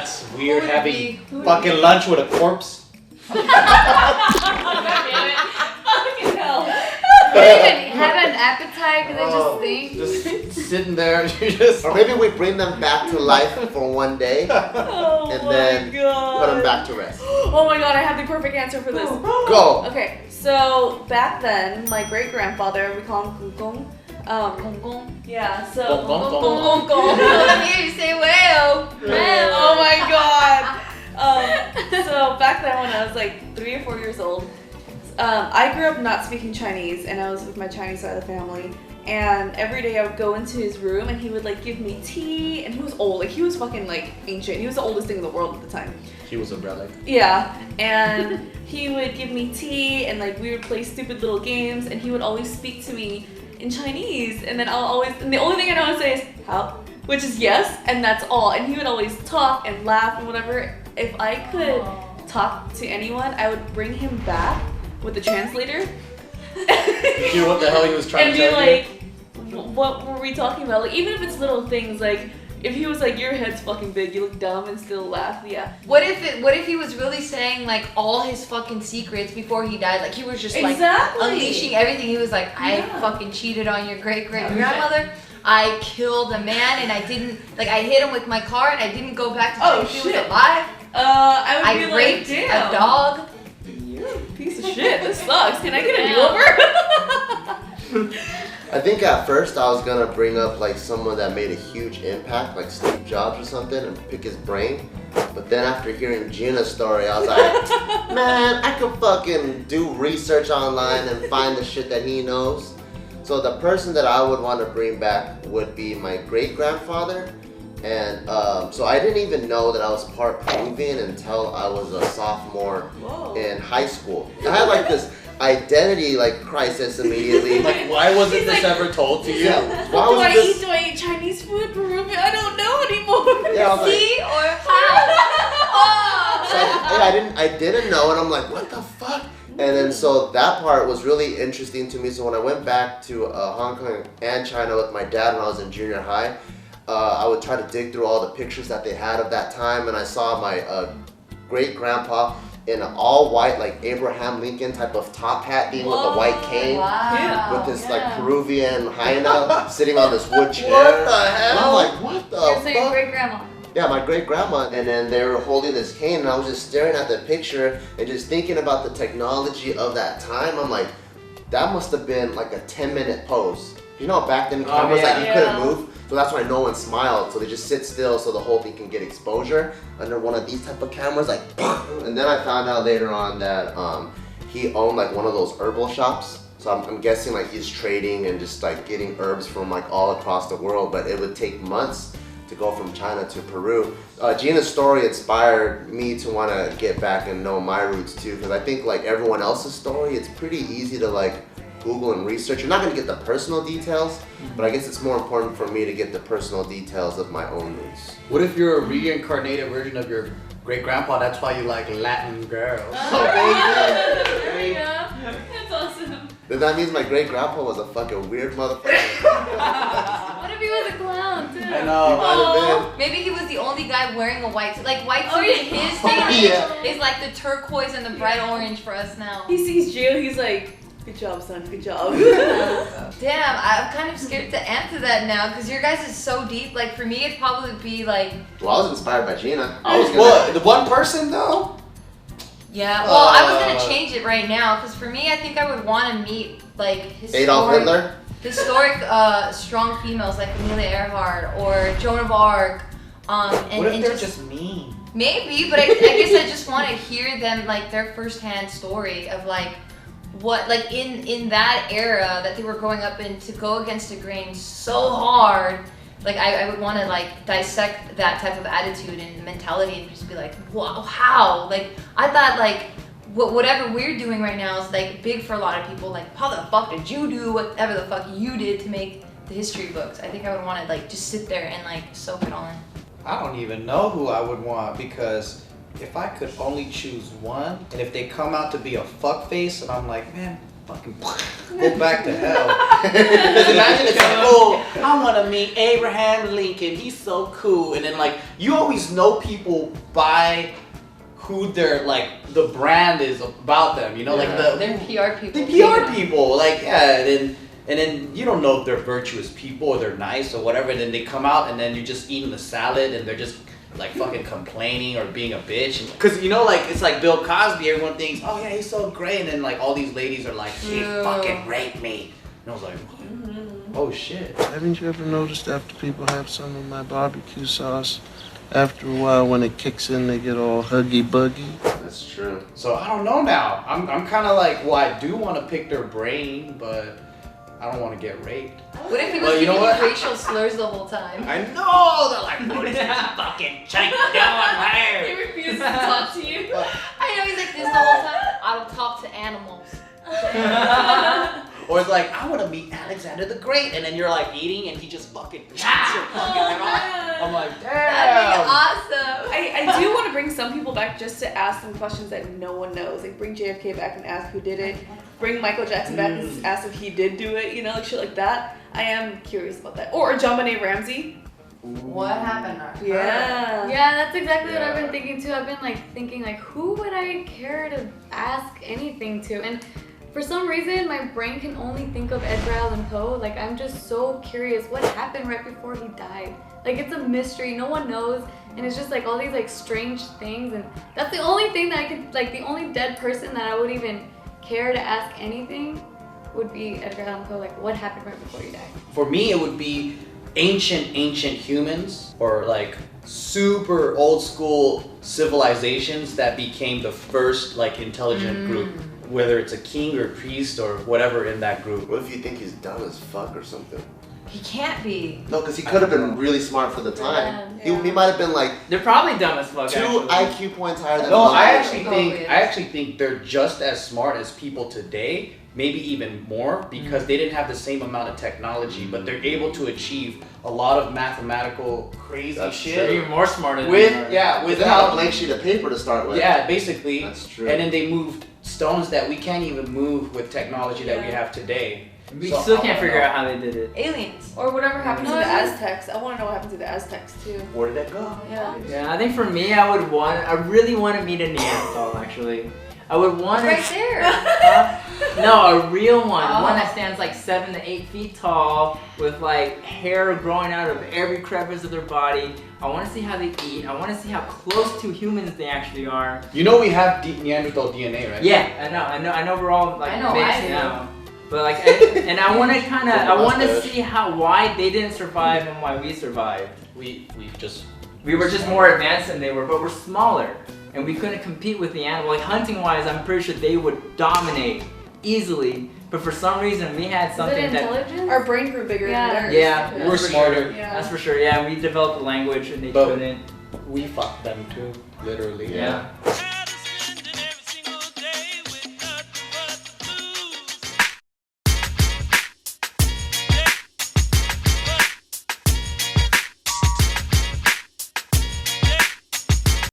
that's weird having fucking lunch with a corpse. They didn't even have an appetite because they just think. Just sitting there, you just. Or maybe we bring them back to life for one day, and then put them back to rest. Oh my god, I have the perfect answer for this. Go. Okay, so back then, my great grandfather, we call him Gong Gong. Yeah, so Gong. Let me hear you say whale. Oh my god. So back then when I was like 3 or 4 years old, I grew up not speaking Chinese, and I was with my Chinese side of the family. And every day I would go into his room, and he would like give me tea. And he was old, like he was fucking like ancient. He was the oldest thing in the world at the time. He was a relic. Yeah, and he would give me tea, and like we would play stupid little games, and he would always speak to me in Chinese, and then and the only thing I know how to say is how, which is yes, and that's all. And he would always talk and laugh and whatever. If I could talk to anyone, I would bring him back with the translator. You know what the hell he was trying and to tell be like, what were we talking about? Like, even if it's little things, like if he was like, your head's fucking big, you look dumb, and still laugh, yeah. What if he was really saying like all his fucking secrets before he died? Like he was just like unleashing everything. He was like, I fucking cheated on your great grandmother. I killed a man, and I didn't I hit him with my car, and I didn't go back to check if he was alive. I would be raped like, a dog. You're a piece of shit. This sucks. Can I get a do-over? I think at first I was gonna bring up like someone that made a huge impact, like Steve Jobs or something, and pick his brain. But then after hearing Gina's story, I was like, man, I could fucking do research online and find the shit that he knows. So the person that I would want to bring back would be my great-grandfather. And so I didn't even know that I was part Peruvian until I was a sophomore in high school. I had like this identity crisis immediately. Like, why wasn't this ever told to you? Yeah. Do I eat Chinese food, Peruvian? I don't know anymore. Yeah, I was See or how? So I didn't know, and I'm like, what the fuck? And then so that part was really interesting to me. So when I went back to Hong Kong and China with my dad when I was in junior high, I would try to dig through all the pictures that they had of that time, and I saw my great-grandpa in an all-white, like Abraham Lincoln type of top hat, being with a white cane, with this like Peruvian hyena sitting on this wood chair. What the hell? And I'm like, what the fuck? So your great-grandma. Yeah, my great-grandma, and then they were holding this cane, and I was just staring at the picture and just thinking about the technology of that time. I'm like, that must have been like a 10-minute pose. You know, back then cameras you couldn't move, so that's why no one smiled. So they just sit still so the whole thing can get exposure under one of these type of cameras, like. And then I found out later on that he owned like one of those herbal shops. So I'm guessing like he's trading and just like getting herbs from like all across the world, but it would take months to go from China to Peru. Gina's story inspired me to want to get back and know my roots too, because I think like everyone else's story, it's pretty easy to like Google and research. You're not going to get the personal details, but I guess it's more important for me to get the personal details of my own roots. What if you're a reincarnated version of your great-grandpa? That's why you like Latin girls. There you go. That's awesome. Then that means my great-grandpa was a fucking weird motherfucker. What if he was a clown too? I know. Might have been. Maybe he was the only guy wearing a white suit. Like white suit in his day and age is like the turquoise and the bright orange for us now. He sees Gio, he's like, good job, son, good job. Damn, I'm kind of scared to answer that now because your guys is so deep. Like for me, it'd probably be like. Well, I was inspired by Gina. I was gonna. What? The one person though? Yeah. Well, I was gonna change it right now because for me, I think I would want to meet like Adolf Hitler. Historic, strong females like Amelia Earhart or Joan of Arc. What if they're just mean? Maybe, but I guess I just want to hear them like their firsthand story of like. What like in that era that they were growing up in to go against the grain so hard, like I would want to like dissect that type of attitude and mentality and just be like, wow, how? Like I thought like whatever we're doing right now is like big for a lot of people. Like how the fuck did you do whatever the fuck you did to make the history books? I think I would want to like just sit there and like soak it all in. I don't even know who I would want because if I could only choose one, and if they come out to be a fuckface, and I'm like, man, fucking go back to hell. Because imagine it's like, oh, I want to meet Abraham Lincoln. He's so cool. And then like you always know people by who their like the brand is about them. You know, like They're PR people. the PR people. Like yeah, and then you don't know if they're virtuous people or they're nice or whatever. And then they come out and then you're just eating the salad and they're just like fucking complaining or being a bitch. Cause you know like it's like Bill Cosby. Everyone thinks, oh yeah, he's so great. And then like all these ladies are like, she fucking raped me. And I was like, oh shit. Haven't you ever noticed after people have some of my barbecue sauce, after a while when it kicks in, they get all huggy-buggy? That's true. So I don't know now. I'm kind of like, well, I do want to pick their brain, but I don't want to get raped. What if he was Well, you know giving what? you racial slurs the whole time? I know. They're like, what is this fucking chick doing He here? refuses to talk to you. I know he's like this the whole time. I don't talk to animals. Or it's like, I want to meet Alexander the Great, and then you're like eating, and he just fucking chops your fucking head off. I'm like, That'd be damn. awesome. I do want to bring some people back just to ask them questions that no one knows. Like bring JFK back and ask who did it. Bring Michael Jackson back and ask if he did do it. You know, like shit like that. I am curious about that. Or John Benet Ramsey. What happened to her? Yeah. Yeah, that's exactly what I've been thinking too. I've been like thinking like who would I care to ask anything to? And for some reason my brain can only think of Edgar Allan Poe. Like I'm just so curious what happened right before he died. Like it's a mystery, no one knows, and it's just like all these like strange things, and that's the only thing that I could like the only dead person that I would even care to ask anything would be Edgar Allan Poe. Like what happened right before he died? For me, it would be ancient humans or like super old school civilizations that became the first like intelligent group, whether it's a king or a priest or whatever in that group. What if you think he's dumb as fuck or something? He can't be. No, because he could have been really smart for the time. Yeah. He might have been like They're probably dumb as fuck. 2 actually. IQ points higher than No, one. I Probably actually think they're just as smart as people today, maybe even more, because they didn't have the same amount of technology, but they're able to achieve a lot of mathematical crazy That's shit. They're even more smarter than With we are. yeah, They have a without blank sheet of paper to start with. yeah, basically. That's true. And then they moved stones that we can't even move with technology that we have today. We So, still I can't don't figure know. out how they did it. Aliens. Or whatever happened to No, the I- Aztecs. I want to know what happened to the Aztecs too. Where did that go? Yeah. Yeah, I think for me, I really want to meet a Neanderthal actually. I would want Right to. there. No, a real one. Oh. One that stands like 7 to 8 feet tall with like hair growing out of every crevice of their body. I want to see how they eat. I want to see how close to humans they actually are. You know we have Neanderthal DNA, right? Yeah, I know we're all like I know, mixed I do. now. But like, and I want to kind of, I want to see why they didn't survive and why we survived. We We were just more advanced than they were, but we're smaller, and we couldn't compete with the animal. Like hunting-wise, I'm pretty sure they would dominate easily. But for some reason, we had Is it something that. intelligence? Our brain grew bigger Yeah. than theirs. Yeah, we're that's for smarter. Sure. Yeah. That's for sure. Yeah, we developed a language and they But- couldn't. We fucked them too, literally. Yeah.